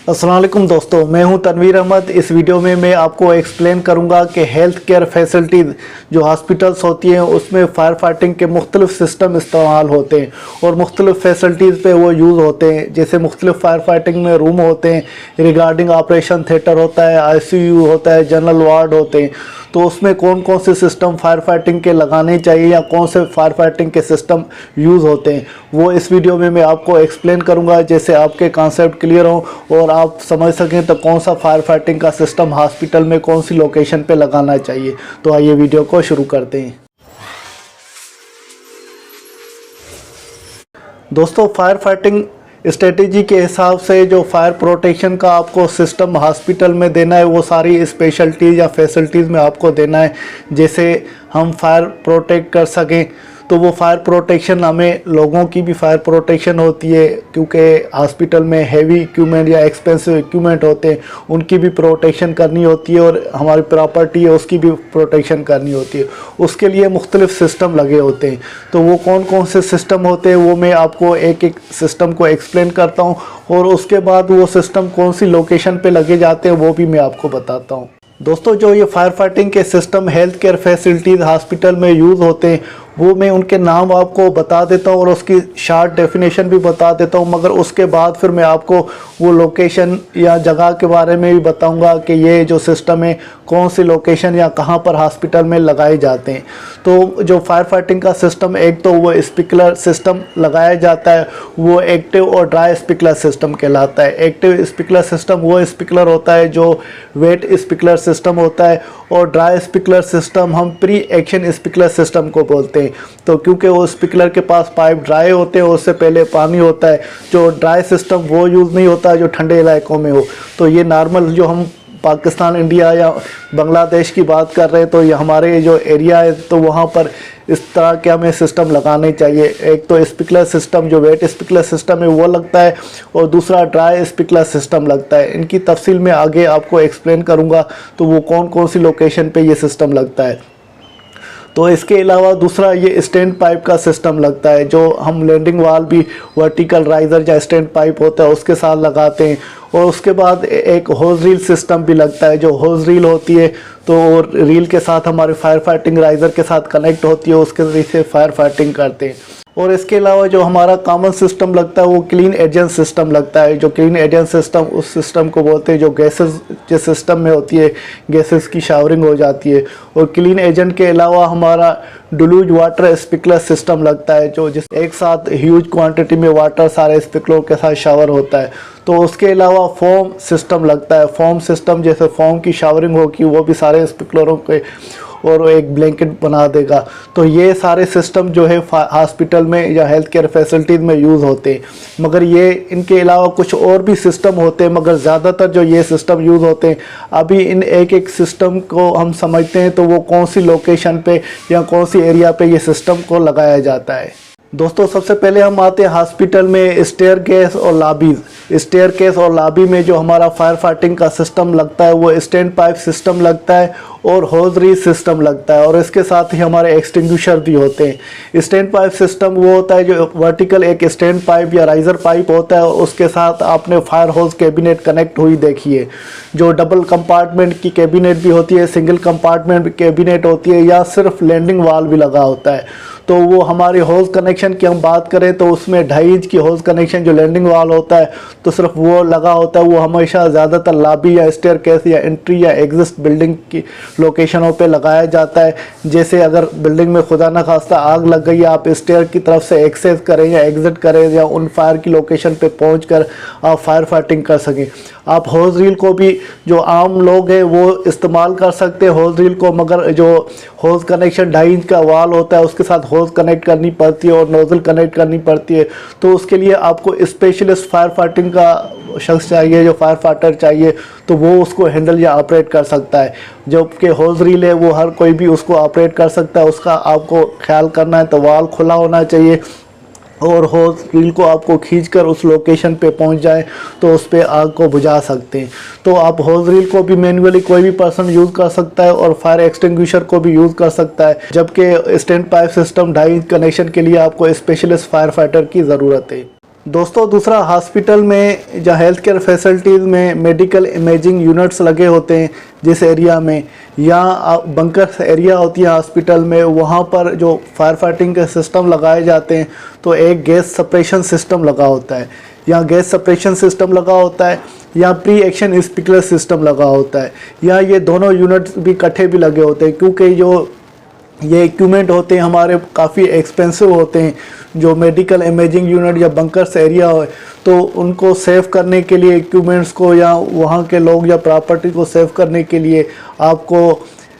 अस्सलाम वालेकुम दोस्तों, मैं हूं तनवीर अहमद। इस वीडियो में मैं आपको एक्सप्लेन करूंगा कि हेल्थ केयर फैसिलिटीज़ जो हॉस्पिटल्स होती हैं उसमें फायर फाइटिंग के मुख्तलिफ सिस्टम इस्तेमाल होते हैं और मुख्तलिफ फैसिलिटीज़ पे वो यूज़ होते हैं। जैसे मुख्तलिफ फायर फाइटिंग में रूम होते हैं, रिगार्डिंग ऑपरेशन थिएटर होता है, ICU होता है, जनरल वार्ड होते हैं। तो उसमें कौन कौन से सिस्टम फायर फाइटिंग के लगाने चाहिए या कौन से फायर फाइटिंग के सिस्टम यूज़ होते हैं, वो इस वीडियो में मैं आपको एक्सप्लेन करूंगा, जैसे आपके कॉन्सेप्ट क्लियर हो और आप समझ सकें तो कौन सा फायर फाइटिंग का सिस्टम हॉस्पिटल में कौन सी लोकेशन पे लगाना चाहिए। तो आइए वीडियो को शुरू करते हैं। दोस्तों, फायर फाइटिंग स्ट्रेटेजी के हिसाब से जो फायर प्रोटेक्शन का आपको सिस्टम हॉस्पिटल में देना है वो सारी स्पेशलिटीज़ या फैसिलिटीज़ में आपको देना है। जैसे हम फायर प्रोटेक्ट कर सकें तो वो फायर प्रोटेक्शन हमें लोगों की भी फायर प्रोटेक्शन होती है, क्योंकि हॉस्पिटल में हैवी इक्विपमेंट या एक्सपेंसिव इक्विपमेंट होते हैं, उनकी भी प्रोटेक्शन करनी होती है और हमारी प्रॉपर्टी है उसकी भी प्रोटेक्शन करनी होती है। उसके लिए मुख्तलिफ सिस्टम लगे होते हैं। तो वो कौन कौन से सिस्टम होते हैं वो मैं आपको एक एक सिस्टम को एक्सप्लेन करता हूँ और उसके बाद वो सिस्टम कौन सी लोकेशन पर लगे जाते हैं वो भी मैं आपको बताता हूँ। दोस्तों, जो ये फायर फाइटिंग के system health care facilities hospital में यूज़ होते हैं वो मैं उनके नाम आपको बता देता हूँ और उसकी शार्ट डेफिनेशन भी बता देता हूँ, मगर उसके बाद फिर मैं आपको वो लोकेशन या जगह के बारे में भी बताऊँगा कि ये जो सिस्टम है कौन सी लोकेशन या कहाँ पर हॉस्पिटल में लगाए जाते हैं। तो जो फायर फाइटिंग का सिस्टम, एक तो वो स्प्रिंकलर सिस्टम लगाया जाता है, वो एक्टिव और ड्राई स्प्रिंकलर सिस्टम कहलाता है। एक्टिव स्प्रिंकलर सिस्टम वो स्प्रिंकलर होता है जो वेट स्प्रिंकलर सिस्टम होता है और ड्राई स्प्रिंकलर सिस्टम हम प्री एक्शन स्प्रिंकलर सिस्टम को बोलते हैं। तो क्योंकि वो स्प्रिंकलर के पास पाइप ड्राई होते हैं, उससे पहले पानी होता है। जो ड्राई सिस्टम वो यूज़ नहीं होता जो ठंडे इलाकों में हो। तो ये नॉर्मल जो हम पाकिस्तान, इंडिया या बांग्लादेश की बात कर रहे हैं तो ये हमारे जो एरिया है तो वहाँ पर इस तरह के हमें सिस्टम लगाने चाहिए। एक तो स्प्रिंकलर सिस्टम जो वेट स्प्रिंकलर सिस्टम है वो लगता है और दूसरा ड्राई स्प्रिंकलर सिस्टम लगता है। इनकी तफसील में आगे आपको एक्सप्लेन करूँगा तो वो कौन कौन सी लोकेशन पे ये सिस्टम लगता है। तो इसके अलावा दूसरा ये स्टैंड पाइप का सिस्टम लगता है, जो हम लैंडिंग वाल भी वर्टिकल राइज़र या स्टैंड पाइप होता है उसके साथ लगाते हैं। और उसके बाद एक होज रील सिस्टम भी लगता है। जो होज रील होती है तो रील के साथ हमारे फायर फाइटिंग राइज़र के साथ कनेक्ट होती है, उसके ज़रिए से फायर फाइटिंग करते हैं। और इसके अलावा जो हमारा कॉमन सिस्टम लगता है वो क्लीन एजेंट सिस्टम लगता है। जो क्लीन एजेंट सिस्टम उस सिस्टम को बोलते हैं जो गैसेस जिस सिस्टम में होती है, गैसेस की शावरिंग हो जाती है। और क्लीन एजेंट के अलावा हमारा डिल्यूज वाटर स्प्रिंकलर सिस्टम लगता है, जो जिस एक साथ ह्यूज क्वांटिटी में वाटर सारे स्प्रिंकलर के साथ शावर होता है। तो उसके अलावा फोम सिस्टम लगता है। फोम सिस्टम जैसे फोम की शावरिंग होगी वो भी सारे स्प्रिंकलरों के और एक ब्लैंकेट बना देगा। तो ये सारे सिस्टम जो है हॉस्पिटल में या हेल्थ केयर फैसिलिटीज़ में यूज़ होते हैं। मगर ये इनके अलावा कुछ और भी सिस्टम होते हैं, मगर ज़्यादातर जो ये सिस्टम यूज़ होते हैं, अभी इन एक एक सिस्टम को हम समझते हैं तो वो कौन सी लोकेशन पे या कौन सी एरिया पे ये सिस्टम को लगाया जाता है। दोस्तों, सबसे पहले हम आते हैं हॉस्पिटल में स्टेयर केस और लॉबीज़। स्टेयर केस और लॉबी में जो हमारा फायर फाइटिंग का सिस्टम लगता है वो स्टैंड पाइप सिस्टम लगता है और होज रील सिस्टम लगता है, और इसके साथ ही हमारे एक्सटिंग्विशर भी होते हैं। स्टैंड पाइप सिस्टम वो होता है जो वर्टिकल एक स्टैंड पाइप या राइज़र पाइप होता है और उसके साथ आपने फायर होज कैबिनेट कनेक्ट हुई देखी है। जो डबल कंपार्टमेंट की कैबिनेट भी होती है, सिंगल कंपार्टमेंट कैबिनेट होती है, या सिर्फ लैंडिंग वाल भी लगा होता है। तो वो हमारी होज कनेक्शन की हम बात करें तो उसमें 2.5 इंच की होज कनेक्शन जो लैंडिंग वाल होता है तो सिर्फ वो लगा होता है। वो हमेशा ज़्यादातर लॉबी या स्टेयर केस या एंट्री या एग्जिट बिल्डिंग की लोकेशनों पे लगाया जाता है। जैसे अगर बिल्डिंग में खुदा न खास्ता आग लग गई, आप स्टेयर की तरफ से एक्सेस करें या एग्जिट करें या उन फायर की लोकेशन पे पहुंचकर आप फायर फाइटिंग कर सकें। आप होज रील को भी जो आम लोग हैं वो इस्तेमाल कर सकते हैं होज रील को, मगर जो होज कनेक्शन 2.5 इंच का वाल होता है उसके साथ होज कनेक्ट करनी पड़ती है और नोजल कनेक्ट करनी पड़ती है। तो उसके लिए आपको स्पेशलिस्ट फायर फाइटिंग का शख्स चाहिए, जो फायर फाइटर चाहिए, तो वो उसको हैंडल या ऑपरेट कर सकता है। जबकि होज रील है वो हर कोई भी उसको ऑपरेट कर सकता है। उसका आपको ख्याल करना है तो वाल खुला होना चाहिए और होज रील को आपको खींचकर उस लोकेशन पे पहुंच जाए तो उस पे आग को बुझा सकते हैं। तो आप होज रील को भी मैन्युअली कोई भी पर्सन यूज़ कर सकता है और फायर एक्सटिंग्विशर को भी यूज़ कर सकता है। जबकि stand pipe system 2.5 inch connection के लिए आपको स्पेशलिस्ट फायर फाइटर की ज़रूरत है। दोस्तों दूसरा, हॉस्पिटल में या हेल्थ केयर फैसिलिटीज़ में मेडिकल इमेजिंग यूनिट्स लगे होते हैं जिस एरिया में, या बंकर एरिया होती है हॉस्पिटल में, वहाँ पर जो फायर फाइटिंग के सिस्टम लगाए जाते हैं तो एक गैस सेपरेशन सिस्टम लगा होता है, या गैस सेपरेशन सिस्टम लगा होता है, या प्री एक्शन स्प्रिंकलर सिस्टम लगा होता है, या ये दोनों यूनिट्स भी इकट्ठे भी लगे होते हैं, क्योंकि जो ये इक्विपमेंट होते हैं हमारे काफ़ी एक्सपेंसिव होते हैं। जो मेडिकल इमेजिंग यूनिट या बंकर्स एरिया हो तो उनको सेव करने के लिए इक्विपमेंट्स को, या वहाँ के लोग या प्रॉपर्टी को सेव करने के लिए आपको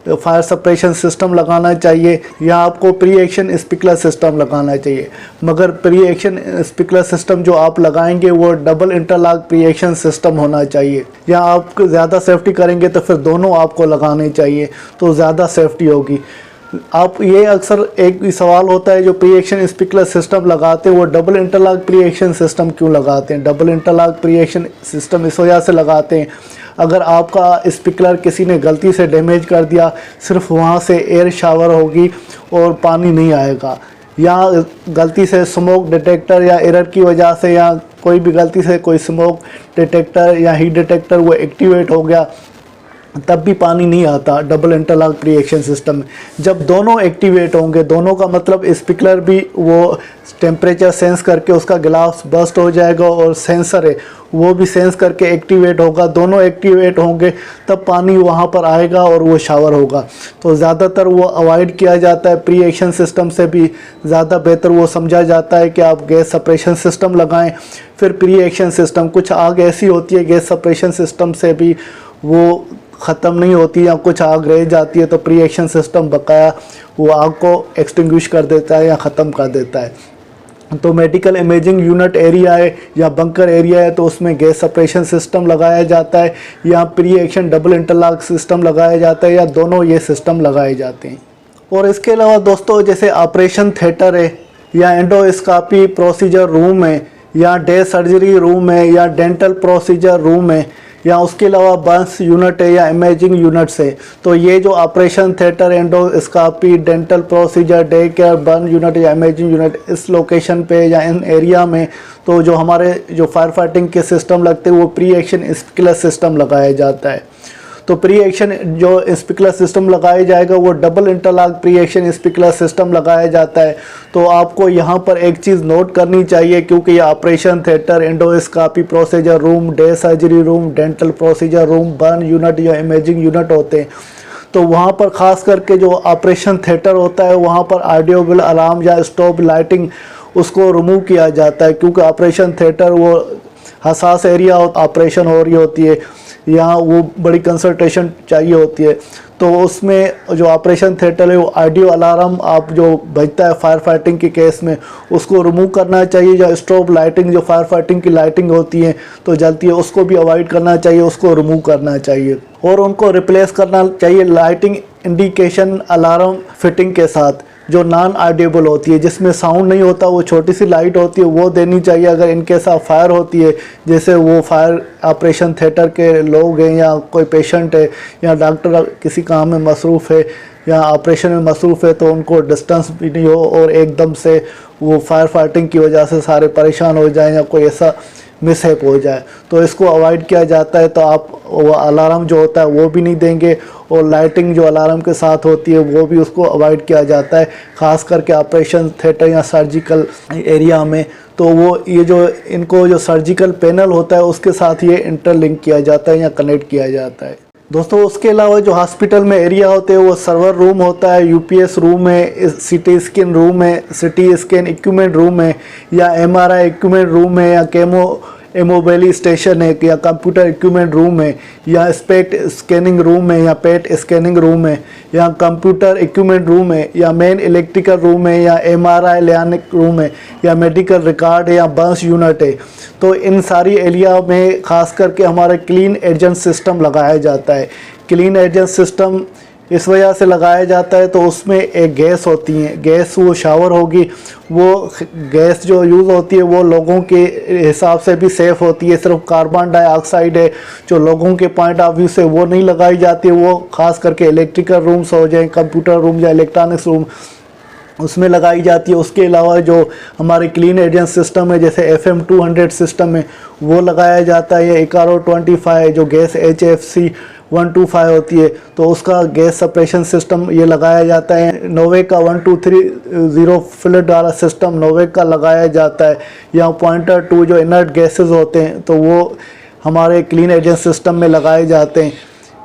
फायर सेपरेशन सिस्टम लगाना चाहिए, या आपको प्री एक्शन स्प्रिंकलर सिस्टम लगाना चाहिए। मगर प्री एक्शन स्प्रिंकलर सिस्टम जो आप लगाएंगे वो double interlock pre action system होना चाहिए, या आप ज़्यादा सेफ्टी करेंगे तो फिर दोनों आपको लगाने चाहिए तो ज़्यादा सेफ्टी होगी। आप ये अक्सर एक सवाल होता है, जो प्री एक्शन स्प्रिंकलर सिस्टम लगाते हैं वो double interlock pre action system क्यों लगाते हैं? Double interlock pre action system इस वजह से लगाते हैं, अगर आपका स्प्रिंकलर किसी ने गलती से डैमेज कर दिया, सिर्फ वहाँ से एयर शावर होगी और पानी नहीं आएगा, या गलती से स्मोक डिटेक्टर या एरर की वजह से, या कोई भी गलती से कोई स्मोक डिटेक्टर या हीट डिटेक्टर वो एक्टिवेट हो गया, तब भी पानी नहीं आता double interlock pre action system में। जब दोनों एक्टिवेट होंगे, दोनों का मतलब स्प्रिंकलर भी वो टेम्परेचर सेंस करके उसका गिलास बर्स्ट हो जाएगा, और सेंसर है वो भी सेंस करके एक्टिवेट होगा, दोनों एक्टिवेट होंगे तब पानी वहाँ पर आएगा और वो शावर होगा। तो ज़्यादातर वो अवॉइड किया जाता है, प्री एक्शन सिस्टम से भी ज़्यादा बेहतर वो समझा जाता है कि आप गैस सेपरेशन सिस्टम लगाएं, फिर प्री एक्शन सिस्टम। कुछ आग ऐसी होती है गैस सेपरेशन सिस्टम से भी वो ख़त्म नहीं होती, या कुछ आग रह जाती है तो प्री एक्शन सिस्टम बकाया वो आग को एक्सटिंग्विश कर देता है या ख़त्म कर देता है। तो मेडिकल इमेजिंग यूनिट एरिया है या बंकर एरिया है तो उसमें गैस सेपरेशन सिस्टम लगाया जाता है, या pre action double interlock system लगाया जाता है, या दोनों ये सिस्टम लगाए जाते हैं। और इसके अलावा दोस्तों, जैसे ऑपरेशन थिएटर है, या एंडोस्कोपी प्रोसीजर रूम है, या डे सर्जरी रूम है, या डेंटल प्रोसीजर रूम है, या उसके अलावा बर्न्स यूनिट है या इमेजिंग यूनिट्स है, तो ये जो operation theatre, endoscopy, dental procedure, day care, burn unit या इमेजिंग यूनिट इस लोकेशन पे या इन एरिया में, तो जो हमारे जो फायर फाइटिंग के सिस्टम लगते हैं वो प्री एक्शन स्प्रिंकलर सिस्टम लगाया जाता है। तो प्री एक्शन जो स्प्रिंकलर सिस्टम लगाया जाएगा वो double interlock pre action sprinkler system लगाया जाता है। तो आपको यहाँ पर एक चीज़ नोट करनी चाहिए, क्योंकि ये operation theatre, endoscopy procedure room, day surgery room, dental procedure room, burn unit या इमेजिंग यूनिट होते हैं। तो वहाँ पर ख़ास करके जो ऑपरेशन थिएटर होता है वहाँ पर ऑडियोविजुअल अलार्म या स्टॉप लाइटिंग उसको रिमूव किया जाता है, क्योंकि ऑपरेशन थिएटर वो हसास एरिया ऑपरेशन हो रही होती है, यहाँ वो बड़ी कंसंट्रेशन चाहिए होती है। तो उसमें जो ऑपरेशन थिएटर है वो ऑडियो अलार्म आप जो बजता है फायर फाइटिंग के केस में उसको रिमूव करना चाहिए, या स्ट्रोब लाइटिंग जो फायर फाइटिंग की लाइटिंग होती है तो जलती है उसको भी अवॉइड करना चाहिए, उसको रिमूव करना चाहिए और उनको रिप्लेस करना चाहिए लाइटिंग इंडिकेशन अलार्म फिटिंग के साथ जो नॉन ऑडिबल होती है, जिसमें साउंड नहीं होता, वो छोटी सी लाइट होती है वो देनी चाहिए। अगर इनके साथ फायर होती है, जैसे वो फायर ऑपरेशन थिएटर के लोग हैं या कोई पेशेंट है या डॉक्टर किसी काम में मसरूफ़ है या ऑपरेशन में मसरूफ़ है, तो उनको डिस्टेंस भी नहीं हो और एकदम से वो फायर फाइटिंग की वजह से सारे परेशान हो जाएं या कोई ऐसा मिसहैप हो जाए, तो इसको अवॉइड किया जाता है। तो आप वो अलार्म जो होता है वो भी नहीं देंगे और लाइटिंग जो अलार्म के साथ होती है वो भी उसको अवॉइड किया जाता है, ख़ास करके ऑपरेशन थिएटर या सर्जिकल एरिया में। तो वो ये जो इनको जो सर्जिकल पैनल होता है उसके साथ ये इंटरलिंक किया जाता है या कनेक्ट किया जाता है। दोस्तों उसके अलावा जो हॉस्पिटल में एरिया होते हैं वो सर्वर रूम होता है, यूपीएस रूम है, सीटी स्कैन रूम है, सीटी स्कैन इक्विपमेंट रूम है, या एमआरआई इक्विपमेंट रूम है, या केमो एमोबिली स्टेशन है, या कंप्यूटर इक्विपमेंट रूम है, या स्पेट स्कैनिंग रूम है, या पेट स्कैनिंग रूम है, या कंप्यूटर इक्विपमेंट रूम है, या मेन इलेक्ट्रिकल रूम है, या एमआरआई लैनिक रूम है, या मेडिकल रिकॉर्ड है, या बर्न्स यूनिट है। तो इन सारी एरिया में ख़ास करके हमारे क्लीन एजेंट सिस्टम लगाया जाता है। क्लीन एजेंट सिस्टम इस वजह से लगाया जाता है तो उसमें एक गैस होती है, गैस वो शावर होगी, वो गैस जो यूज़ होती है वो लोगों के हिसाब से भी सेफ़ होती है। सिर्फ कार्बन डाइऑक्साइड है जो लोगों के पॉइंट ऑफ व्यू से वो नहीं लगाई जाती है, वो ख़ास करके इलेक्ट्रिकल रूम्स हो जाए, कंप्यूटर रूम या इलेक्ट्रॉनिक्स रूम, उसमें लगाई जाती है। उसके अलावा जो हमारे क्लीन एजेंट सिस्टम है जैसे FM 200 सिस्टम है वो लगाया जाता है, या ECARO 25 जो गैस HFC 125 होती है तो उसका गैस सप्रेशन सिस्टम ये लगाया जाता है। नोवेक का 1230 फिलेट वाला सिस्टम नोवेक का लगाया जाता है। या पॉइंटर 2 जो इनर्ट गैसेस होते हैं तो वो हमारे क्लीन एजेंट सिस्टम में लगाए जाते हैं।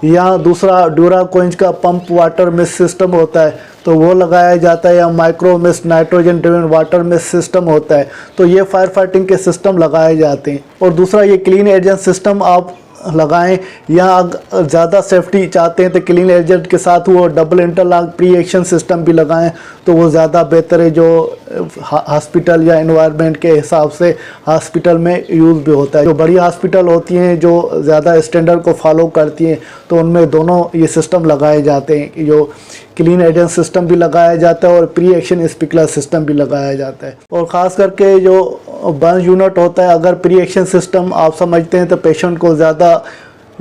या दूसरा ड्यूराकोइंज का पंप वाटर मिस्ट सिस्टम होता है तो वो लगाया जाता है। या micro mist nitrogen driven water mist system होता है तो ये फायर फाइटिंग के सिस्टम लगाए जाते हैं। और दूसरा ये क्लीन एजेंट सिस्टम आप लगाएं, या ज़्यादा सेफ्टी चाहते हैं तो क्लीन एजेंट के साथ वो double interlock pre action system भी लगाएं तो वो ज़्यादा बेहतर है, जो हॉस्पिटल या एनवायरनमेंट के हिसाब से हॉस्पिटल में यूज़ भी होता है। जो बड़ी हॉस्पिटल होती हैं जो ज़्यादा स्टैंडर्ड को फॉलो करती हैं तो उनमें दोनों ये सिस्टम लगाए जाते हैं, जो क्लीन एजेंट सिस्टम भी लगाया जाता है और प्री एक्शन स्प्रिंकलर सिस्टम भी लगाया जाता है। और ख़ास करके जो बर्न यूनिट होता है, अगर प्री एक्शन सिस्टम आप समझते हैं तो पेशेंट को ज़्यादा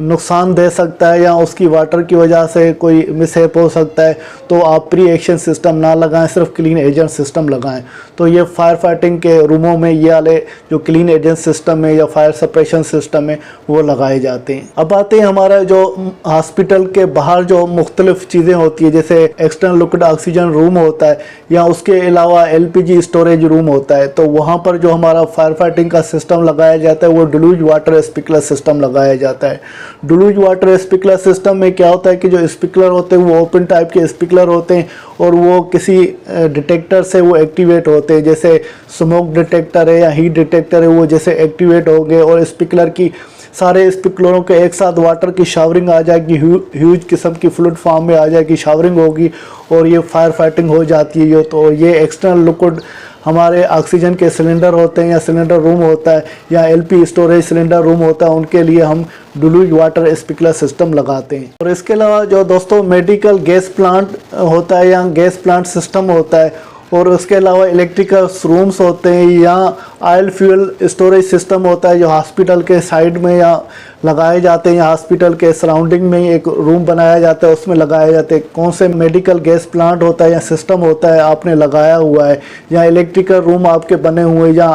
नुकसान दे सकता है या उसकी वाटर की वजह से कोई मिसहैप हो सकता है तो आप प्री एक्शन सिस्टम ना लगाएं, सिर्फ क्लीन एजेंट सिस्टम लगाएं। तो ये फायर फाइटिंग के रूमों में ये वाले जो क्लीन एजेंट सिस्टम है या फायर सप्रेशन सिस्टम है वो लगाए जाते हैं। अब आते हैं हमारा जो हॉस्पिटल के बाहर जो मुख्तलिफ चीज़ें होती है जैसे एक्सटर्नल लिक्विड ऑक्सीजन रूम होता है या उसके अलावा LPG स्टोरेज रूम होता है तो वहाँ पर जो हमारा फायर फाइटिंग का सिस्टम लगाया जाता है वो डिल्यूज वाटर स्प्रिंकलर सिस्टम लगाया जाता है। डिल्यूज वाटर स्प्रिंकलर सिस्टम में क्या होता है कि जो स्प्रिंकलर होते हैं वो ओपन टाइप के स्प्रिंकलर होते हैं और वो किसी डिटेक्टर से वो एक्टिवेट होते हैं, जैसे स्मोक डिटेक्टर है या हीट डिटेक्टर है वो जैसे एक्टिवेट हो गए और स्प्रिंकलर की सारे स्प्रिंकलरों के एक साथ वाटर की शावरिंग आ जाएगी, ह्यूज किस्म की फ्लूइड फॉर्म में आ जाएगी, शावरिंग होगी और ये फायर फाइटिंग हो जाती है। तो ये एक्सटर्नल लिक्विड हमारे ऑक्सीजन के सिलेंडर होते हैं या सिलेंडर रूम होता है या LP स्टोरेज सिलेंडर रूम होता है, उनके लिए हम डिल्यूज वाटर स्प्रिंकलर सिस्टम लगाते हैं। और इसके अलावा जो दोस्तों मेडिकल गैस प्लांट होता है या गैस प्लांट सिस्टम होता है और उसके अलावा इलेक्ट्रिकल रूम्स होते हैं या ऑयल फ्यूल स्टोरेज सिस्टम होता है जो हॉस्पिटल के साइड में या लगाए जाते हैं या हॉस्पिटल के सराउंडिंग में ही एक रूम बनाया जाता है उसमें लगाए जाते हैं। कौन से मेडिकल गैस प्लांट होता है या सिस्टम होता है आपने लगाया हुआ है या इलेक्ट्रिकल रूम आपके बने हुए या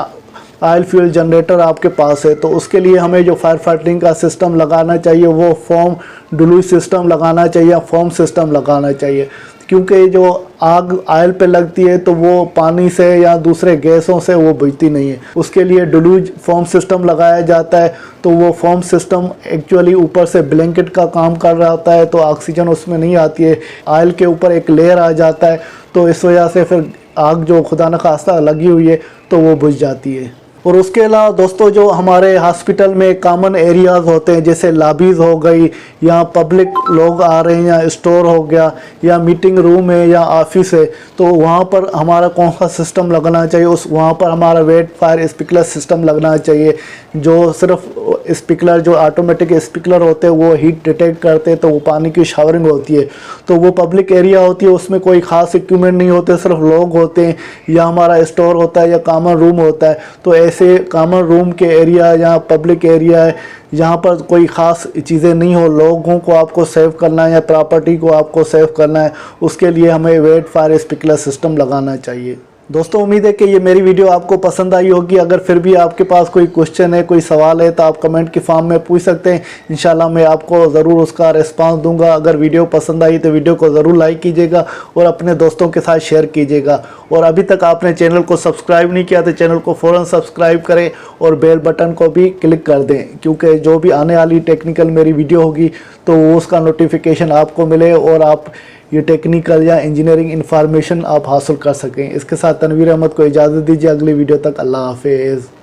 ऑयल फ्यूल जनरेटर आपके पास है तो उसके लिए हमें जो फायर फाइटिंग का सिस्टम लगाना चाहिए वो फोम डिल्यूज सिस्टम लगाना चाहिए या फोम सिस्टम लगाना चाहिए, क्योंकि जो आग ऑयल पे लगती है तो वो पानी से या दूसरे गैसों से वो बुझती नहीं है। उसके लिए डिल्यूज फोम सिस्टम लगाया जाता है तो वो फोम सिस्टम एक्चुअली ऊपर से ब्लैंकेट का काम कर रहा होता है तो ऑक्सीजन उसमें नहीं आती है, ऑयल के ऊपर एक लेयर आ जाता है तो इस वजह से फिर आग जो खुदा न खास्ता लगी हुई है तो वो बुझ जाती है। और उसके अलावा दोस्तों जो हमारे हॉस्पिटल में कॉमन एरियाज़ होते हैं जैसे लॉबीज़ हो गई या पब्लिक लोग आ रहे हैं या स्टोर हो गया या मीटिंग रूम है या ऑफिस है तो वहाँ पर हमारा कौन सा सिस्टम लगना चाहिए, उस वहाँ पर हमारा वेट फायर स्प्रिंकलर सिस्टम लगना चाहिए जो सिर्फ स्प्रिंकलर जो ऑटोमेटिक स्प्रिंकलर होते हैं वो हीट डिटेक्ट करते हैं तो वो पानी की शावरिंग होती है। तो वो पब्लिक एरिया होती है उसमें कोई ख़ास इक्विपमेंट नहीं होते, सिर्फ लोग होते हैं या हमारा स्टोर होता है या कॉमन रूम होता है तो ऐसे कॉमन रूम के एरिया या पब्लिक एरिया है जहाँ पर कोई ख़ास चीज़ें नहीं हो, लोगों को आपको सेव करना है या प्रॉपर्टी को आपको सेव करना है, उसके लिए हमें वेट फायर स्प्रिंकलर सिस्टम लगाना चाहिए। दोस्तों उम्मीद है कि ये मेरी वीडियो आपको पसंद आई होगी। अगर फिर भी आपके पास कोई क्वेश्चन है, कोई सवाल है तो आप कमेंट के फॉर्म में पूछ सकते हैं, इंशाल्लाह मैं आपको ज़रूर उसका रिस्पांस दूंगा। अगर वीडियो पसंद आई तो वीडियो को ज़रूर लाइक कीजिएगा और अपने दोस्तों के साथ शेयर कीजिएगा। और अभी तक आपने चैनल को सब्सक्राइब नहीं किया तो चैनल को फ़ौरन सब्सक्राइब करें और बेल बटन को भी क्लिक कर दें, क्योंकि जो भी आने वाली टेक्निकल मेरी वीडियो होगी तो वो उसका नोटिफिकेशन आपको मिले और आप ये टेक्निकल या इंजीनियरिंग इन्फॉर्मेशन आप हासिल कर सकें। इसके साथ तनवीर अहमद को इजाज़त दीजिए, अगली वीडियो तक अल्लाह हाफिज़।